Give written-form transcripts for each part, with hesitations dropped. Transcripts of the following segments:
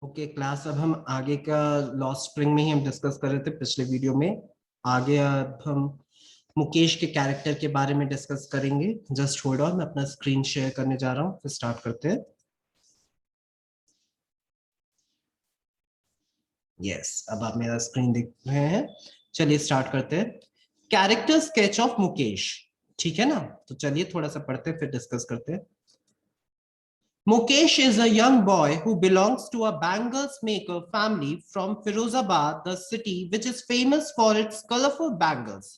Okay class, अब हम आगे का लॉस्ट स्प्रिंग में ही हम डिस्कस कर रहे थे पिछले वीडियो में। आगे अब हम मुकेश के कैरेक्टर के बारे में डिस्कस करेंगे। जस्ट होल्ड ऑन, मैं अपना स्क्रीन शेयर करने जा रहा हूँ, फिर स्टार्ट करते हैं। यस, अब आप मेरा स्क्रीन देख रहे हैं। चलिए स्टार्ट करते हैं। कैरेक्टर स्केच ऑफ मुकेश, ठीक है ना? तो चलिए थोड़ा सा पढ़ते हैं फिर डिस्कस करते हैं। Mukesh is a young boy who belongs to a bangles maker family from Firozabad, the city which is famous for its colorful bangles,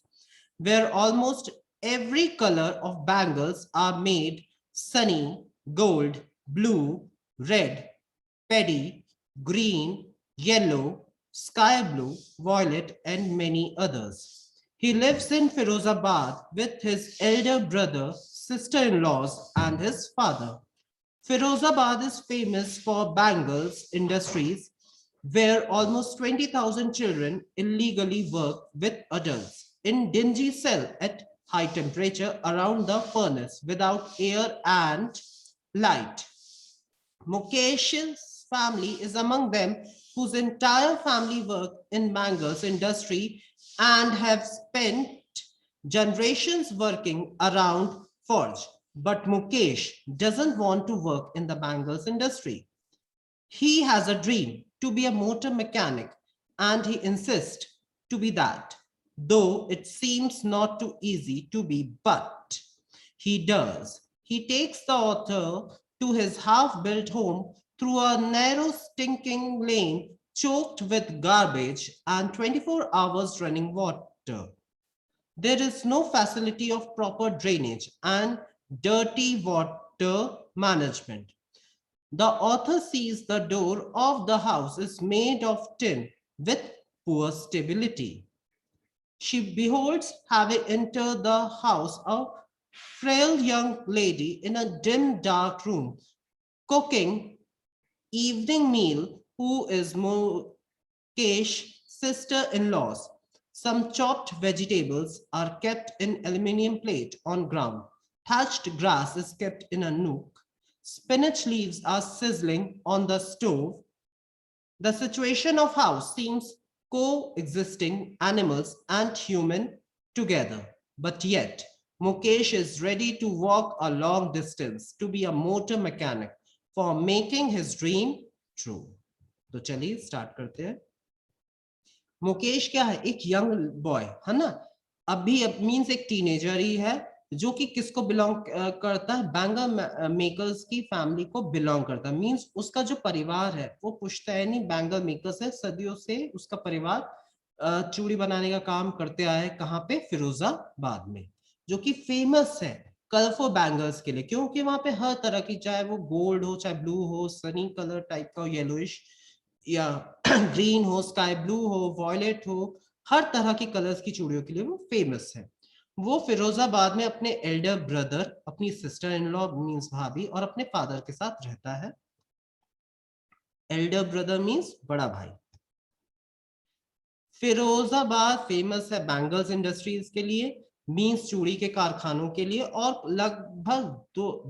where almost every color of bangles are made: sunny, gold, blue, red, paddy, green, yellow, sky blue, violet, and many others. He lives in Firozabad with his elder brother, sister-in-laws, and his father. Firozabad is famous for bangles industries, where almost 20,000 children illegally work with adults in dingy cell at high temperature around the furnace without air and light. Mukesh's family is among them, whose entire family work in bangles industry and have spent generations working around forge. But Mukesh doesn't want to work in the bangles industry. He has a dream to be a motor mechanic, and he insists to be that, though it seems not too easy to be, but he does. He takes the author to his half-built home through a narrow, stinking lane choked with garbage and 24 hours running water. There is no facility of proper drainage and dirty water management. The author sees the door of the house is made of tin with poor stability. She beholds, having entered the house, a frail young lady in a dim, dark room, cooking evening meal, who is Mukesh's sister-in-laws. Some chopped vegetables are kept in aluminium plate on ground. Thatched grass is kept in a nook. Spinach leaves are sizzling on the stove. The situation of house seems coexisting animals and human together. But yet, Mukesh is ready to walk a long distance to be a motor mechanic for making his dream true. तो चलिए start करते हैं। मुकेश क्या है? एक young boy है ना, अभी मींस एक टीनेजर ही है, जो कि किसको बिलोंग करता है? बैंगल मेकर्स की फैमिली को बिलोंग करता है। मींस उसका जो परिवार है वो पुश्तैनी बैंगल मेकर्स है। सदियों से उसका परिवार चूड़ी बनाने का काम करते आया है। कहाँ पे? फिरोजाबाद में, जो कि फेमस है कलरफुल बैंगल्स के लिए, क्योंकि वहां पे हर तरह की, चाहे वो गोल्ड हो, चाहे ब्लू हो, सनी कलर टाइप का, येलोइश या ग्रीन हो, स्काई ब्लू हो, वॉयलेट हो, हर तरह की कलर्स की चूड़ियों के लिए वो फेमस है। वो फिरोजाबाद में अपने एल्डर ब्रदर, अपनी सिस्टर इन लॉ मीन्स भाभी, और अपने फादर के साथ रहता है। एल्डर ब्रदर मीन्स बड़ा भाई। फिरोजाबाद फेमस है बैंगल्स इंडस्ट्रीज के लिए, मीन्स चूड़ी के कारखानों के लिए, और लगभग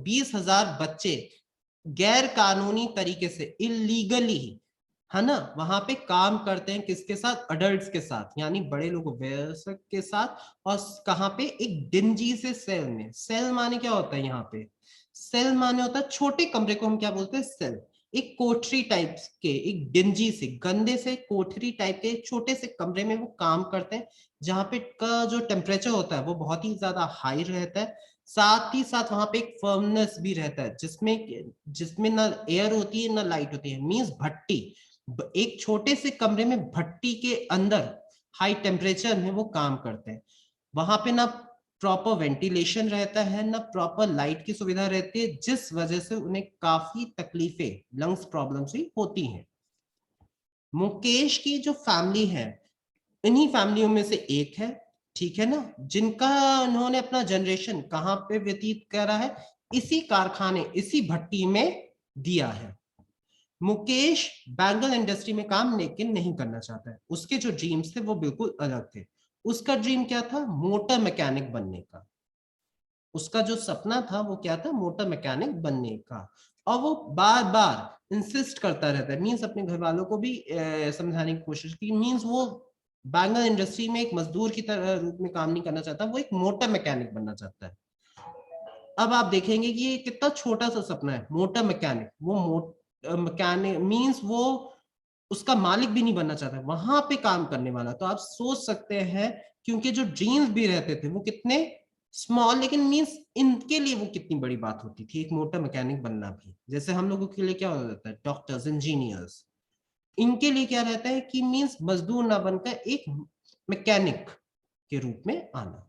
20,000 बच्चे गैर कानूनी तरीके से, इलीगली, है ना, वहां पे काम करते हैं। किसके साथ? अडल्ट्स के साथ, यानी बड़े लोग, वयस्क के साथ। और कहाँ पे? एक डिंजी से सेल में। सेल माने क्या होता है यहाँ पे? सेल माने होता है छोटे कमरे को हम क्या बोलते हैं? सेल। एक कोठरी टाइप के, एक डिंजी से, गंदे से कोठरी टाइप के छोटे से कमरे में वो काम करते हैं, जहाँ पे का जो टेम्परेचर होता है वो बहुत ही ज्यादा हाई रहता है। साथ ही साथ वहां पे एक फर्मनेस भी रहता है, जिसमें जिसमें ना एयर होती है ना लाइट होती है, मींस भट्टी। एक छोटे से कमरे में भट्टी के अंदर हाई टेम्परेचर में वो काम करते हैं। वहां पे ना प्रॉपर वेंटिलेशन रहता है, ना प्रॉपर लाइट की सुविधा रहती है, जिस वजह से उन्हें काफी तकलीफें, लंग्स प्रॉब्लम्स भी होती हैं। मुकेश की जो फैमिली है, इन्हीं फैमिलियों में से एक है, ठीक है ना, जिनका उन्होंने अपना जनरेशन कहाँ पे व्यतीत करा है? इसी कारखाने, इसी भट्टी में दिया है। मुकेश बैंगल इंडस्ट्री में काम लेकिन नहीं करना चाहता है। उसके जो ड्रीम्स थे वो बिल्कुल अलग थे। उसका ड्रीम क्या था? मोटर मैकेनिक बनने का। उसका जो सपना था वो क्या था? मोटर मैकेनिक बनने का। और वो बार बार इंसिस्ट करता रहता है, मीन्स अपने घर वालों को भी समझाने की कोशिश की, मीन्स वो बैंगल इंडस्ट्री में एक मजदूर की तरह रूप में काम नहीं करना चाहता, वो एक मोटर मैकेनिक बनना चाहता है। अब आप देखेंगे कि ये कितना छोटा सा सपना है, मोटर मैकेनिक। वो मैकेनिक मीन्स वो उसका मालिक भी नहीं बनना चाहता, वहां पे काम करने वाला। तो आप सोच सकते हैं क्योंकि जो ड्रीम्स भी रहते थे वो कितने स्मॉल, लेकिन मीन्स इनके लिए वो कितनी बड़ी बात होती थी, एक मोटर मैकेनिक बनना भी। जैसे हम लोगों के लिए क्या हो जाता है, डॉक्टर्स, इंजीनियर्स, इनके लिए क्या रहता है कि मीन्स मजदूर ना बनकर एक मैकेनिक के रूप में आना।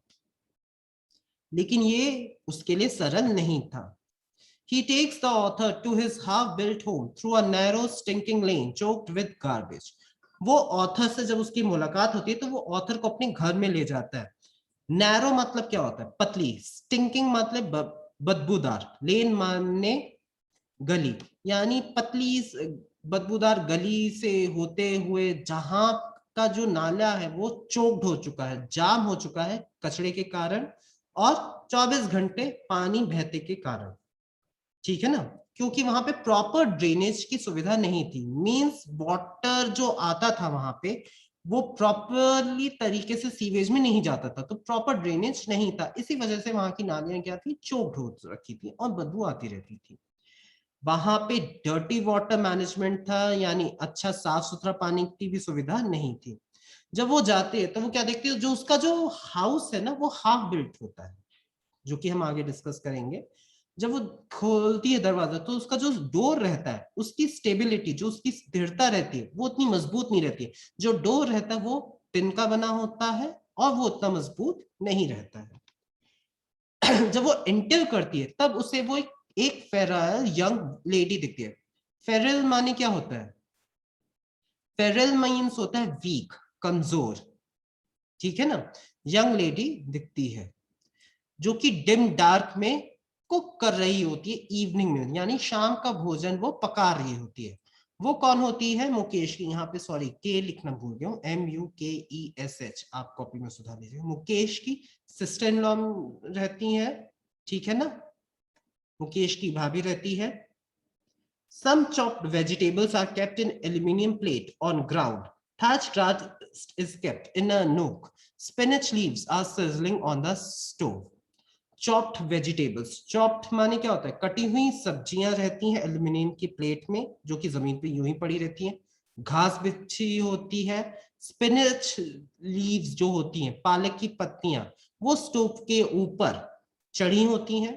लेकिन ये उसके लिए सरल नहीं था। He takes the author to his half-built home through a narrow, stinking lane choked with garbage. वो ऑथर से जब उसकी मुलाकात होती है तो वो ऑथर को अपने घर में ले जाता है। नैरो मतलब क्या होता है, पतली, स्टिंकिंग मतलब बदबूदार, लेन माने गली, यानी पतली बदबूदार गली से होते हुए जहां का जो नाला है वो चोक्ड हो चुका है, जाम हो चुका है कचरे के कारण और 24 घंटे पानी बहते के कारण। ठीक है ना, क्योंकि वहां पे प्रॉपर ड्रेनेज की सुविधा नहीं थी, मींस वाटर जो आता था वहां पे वो प्रॉपरली तरीके से सीवेज में नहीं जाता था, तो प्रॉपर ड्रेनेज नहीं था। इसी वजह से वहां की नालियां क्या थी, चोक्ड हो रखी थी और बदबू आती रहती थी। वहां पे डर्टी वाटर मैनेजमेंट था, यानी अच्छा साफ सुथरा पानी की भी सुविधा नहीं थी। जब वो जाते हैं तो वो क्या देखते हैं, जो उसका जो हाउस है ना वो हाफ बिल्ट होता है, जो कि हम आगे डिस्कस करेंगे। जब वो खोलती है दरवाजा तो उसका जो डोर रहता है उसकी स्टेबिलिटी, जो उसकी स्थिरता रहती है वो उतनी मजबूत नहीं रहती है। जो डोर रहता है वो टिन का बना होता है और वो उतना मजबूत नहीं रहता है। जब वो एंटर करती है तब उसे वो एक फेराइल यंग लेडी दिखती है। फेरल माने क्या होता है, फेरल मीन्स होता है वीक, कमजोर। ठीक है ना, यंग लेडी दिखती है जो कि डिम डार्क में कुक कर रही होती है, इवनिंग में, यानी शाम का भोजन वो पका रही होती है। वो कौन होती है, मुकेश की, यहाँ पे सॉरी के लिखना भूल गया हूँ, MUKESH, आप कॉपी में सुधार लीजिए। मुकेश की सिस्टर इन लॉ रहती है, ठीक है ना, मुकेश की भाभी रहती है। Some chopped vegetables are kept in aluminium plate on ground. Thatched grass is kept in a nook. Spinach leaves are sizzling on the stove. Chopped vegetables, chopped माने क्या होता है, कटी हुई सब्जियां रहती हैं एल्यूमिनियम की प्लेट में, जो कि जमीन पे यूं ही पड़ी रहती हैं। घास बिछी होती है। स्पिनच लीव्स जो होती हैं, पालक की पत्तियां, वो स्टोव के ऊपर चढ़ी होती हैं।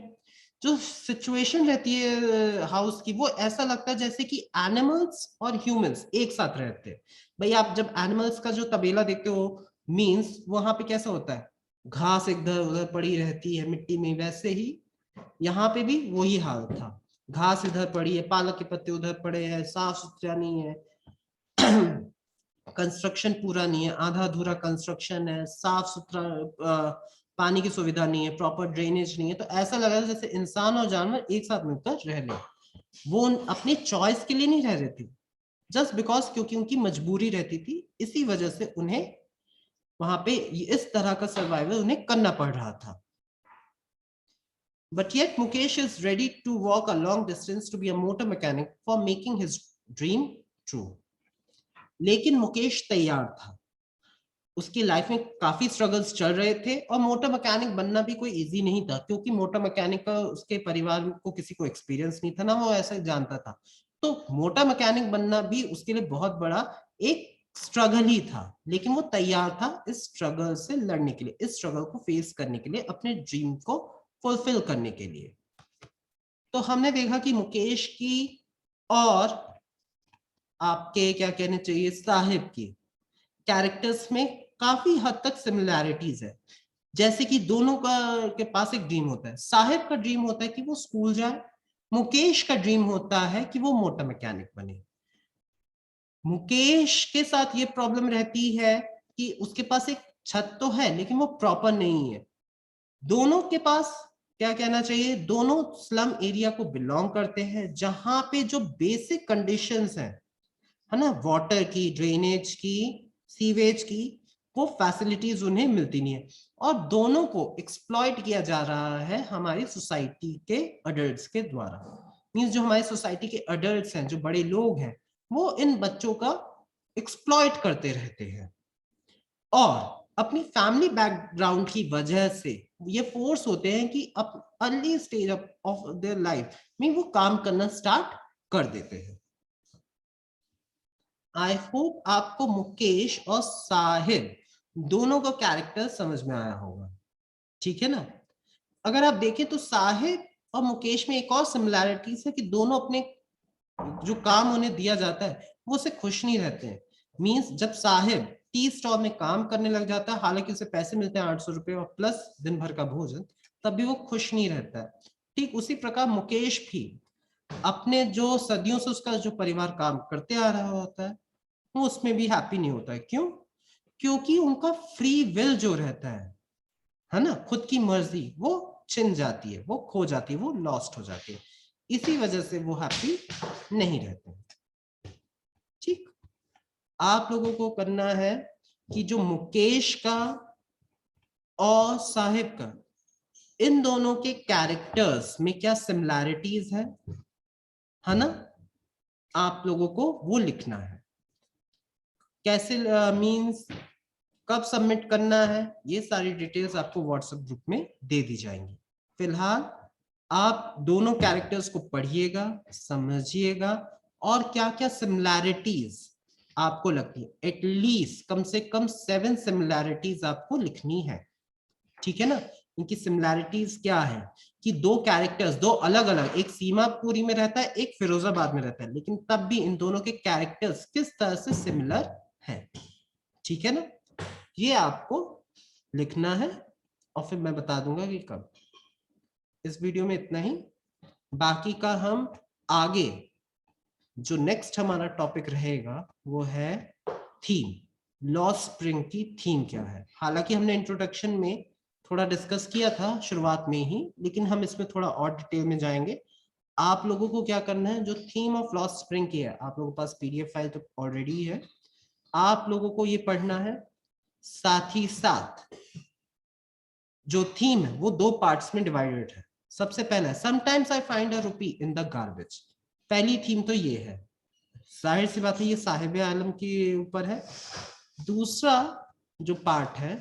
जो सिचुएशन रहती है हाउस की, वो ऐसा लगता है जैसे कि एनिमल्स और ह्यूमंस एक साथ रहते हैं। भाई आप जब एनिमल्स का जो तबेला देखते हो, मीन्स वहां पे कैसा होता है, घास इधर उधर पड़ी रहती है मिट्टी में, वैसे ही यहाँ पे भी वही हाल था। घास इधर पड़ी है, पालक के पत्ते उधर पड़े हैं, साफ सुथरा नहीं है। कंस्ट्रक्शन पूरा नहीं है, आधा अधूरा कंस्ट्रक्शन है, साफ सुथरा पानी की सुविधा नहीं है, प्रॉपर ड्रेनेज नहीं है। तो ऐसा लग रहा है जैसे इंसान और जानवर एक साथ मिलकर रह ले। वो अपनी चॉइस के लिए नहीं रह रहे थे, जस्ट बिकॉज क्योंकि उनकी मजबूरी रहती थी, इसी वजह से उन्हें वहां पे इस तरह का सर्वाइवल उन्हें करना पड़ रहा था। But yet Mukesh is ready to walk a long distance to be a motor mechanic for making his dream true. लेकिन मुकेश तैयार था, उसकी लाइफ में काफी स्ट्रगल्स चल रहे थे और मोटर मैकेनिक बनना भी कोई इजी नहीं था, क्योंकि मोटर मैकेनिक का उसके परिवार को किसी को एक्सपीरियंस नहीं था ना, वो ऐसा जानता था। तो मोटर मैकेनिक बनना भी उसके लिए बहुत बड़ा एक स्ट्रगल ही था, लेकिन वो तैयार था इस स्ट्रगल से लड़ने के लिए, इस स्ट्रगल को फेस करने के लिए, अपने ड्रीम को फुलफिल करने के लिए। तो हमने देखा कि मुकेश की और आपके क्या कहने चाहिए साहिब की कैरेक्टर्स में काफी हद तक सिमिलैरिटीज है। जैसे कि दोनों का के पास एक ड्रीम होता है, साहिब का ड्रीम होता है कि वो स्कूल जाए, मुकेश का ड्रीम होता है कि वो मोटर मैकेनिक बने। मुकेश के साथ ये प्रॉब्लम रहती है कि उसके पास एक छत तो है लेकिन वो प्रॉपर नहीं है। दोनों के पास क्या कहना चाहिए, दोनों स्लम एरिया को बिलोंग करते हैं, जहां पे जो बेसिक कंडीशंस हैं, है ना, वाटर की, ड्रेनेज की, सीवेज की, वो फैसिलिटीज उन्हें मिलती नहीं है। और दोनों को एक्सप्लॉइट किया जा रहा है हमारी सोसाइटी के अडल्ट्स के द्वारा। मींस जो हमारी सोसाइटी के अडल्ट्स हैं, जो बड़े लोग हैं, वो इन बच्चों का एक्सप्लॉइट करते रहते हैं और अपनी फैमिली बैकग्राउंड की वजह से ये फोर्स होते हैं कि up early stage of their life में वो काम करना स्टार्ट कर देते हैं। आई होप आपको मुकेश और साहिब दोनों का कैरेक्टर समझ में आया होगा, ठीक है ना। अगर आप देखें तो साहिब और मुकेश में एक और सिमिलैरिटीज है कि दोनों अपने जो काम उन्हें दिया जाता है वो उसे खुश नहीं रहते हैं। मींस जब साहिब टी स्टॉल में काम करने लग जाता है, हालांकि उसे पैसे मिलते हैं 800 रुपए और प्लस दिन भर का भोजन, तब भी वो खुश नहीं रहता है। ठीक उसी प्रकार मुकेश भी अपने जो सदियों से उसका जो परिवार काम करते आ रहा होता है वो उसमें भी हैप्पी नहीं होता है। क्यों? क्योंकि उनका फ्री विल जो रहता है ना, खुद की मर्जी वो छिन जाती है, वो खो जाती है, वो लॉस्ट हो जाती है। इसी वजह से वो हैप्पी नहीं रहते। ठीक, आप लोगों को करना है कि जो मुकेश का और साहिब का, इन दोनों के कैरेक्टर्स में क्या सिमिलैरिटीज है ना, आप लोगों को वो लिखना है। कैसे मींस कब सबमिट करना है, ये सारी डिटेल्स आपको व्हाट्सएप ग्रुप में दे दी जाएंगी। फिलहाल आप दोनों कैरेक्टर्स को पढ़िएगा, समझिएगा और क्या क्या सिमिलैरिटीज आपको लगती है, एटलीस्ट कम से कम 7 सिमिलैरिटीज आपको लिखनी है, ठीक है ना। इनकी सिमिलैरिटीज क्या है कि दो कैरेक्टर्स, दो अलग अलग, एक सीमापुरी में रहता है, एक फिरोजाबाद में रहता है, लेकिन तब भी इन दोनों के कैरेक्टर्स किस तरह से सिमिलर है, ठीक है ना। ये आपको लिखना है और फिर मैं बता दूंगा कि कब। इस वीडियो में इतना ही, बाकी का हम आगे जो नेक्स्ट हमारा टॉपिक रहेगा वो है थीम, लॉ स्प्रिंग की थीम क्या है। हालांकि हमने इंट्रोडक्शन में थोड़ा डिस्कस किया था शुरुआत में ही, लेकिन हम इसमें थोड़ा और डिटेल में जाएंगे। आप लोगों को क्या करना है, जो थीम ऑफ लॉ स्प्रिंग की है, आप लोगों के पास पीडीएफ फाइल तो ऑलरेडी है, आप लोगों को ये पढ़ना है। साथ ही साथ जो थीम है वो 2 पार्ट्स में डिवाइडेड है। सबसे पहला, sometimes I find a rupee in the garbage. पहली थीम तो ये है, जाहिर सी बात है ये साहिब आलम के ऊपर है। दूसरा जो पार्ट है,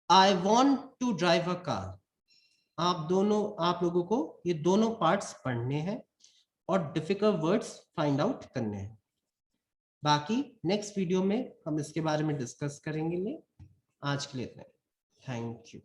I want to drive a car. आप लोगों को ये दोनों पार्ट्स पढ़ने हैं और डिफिकल्ट वर्ड्स फाइंड आउट करने हैं। बाकी नेक्स्ट वीडियो में हम इसके बारे में डिस्कस करेंगे। आज के लिए इतना, थैंक यू।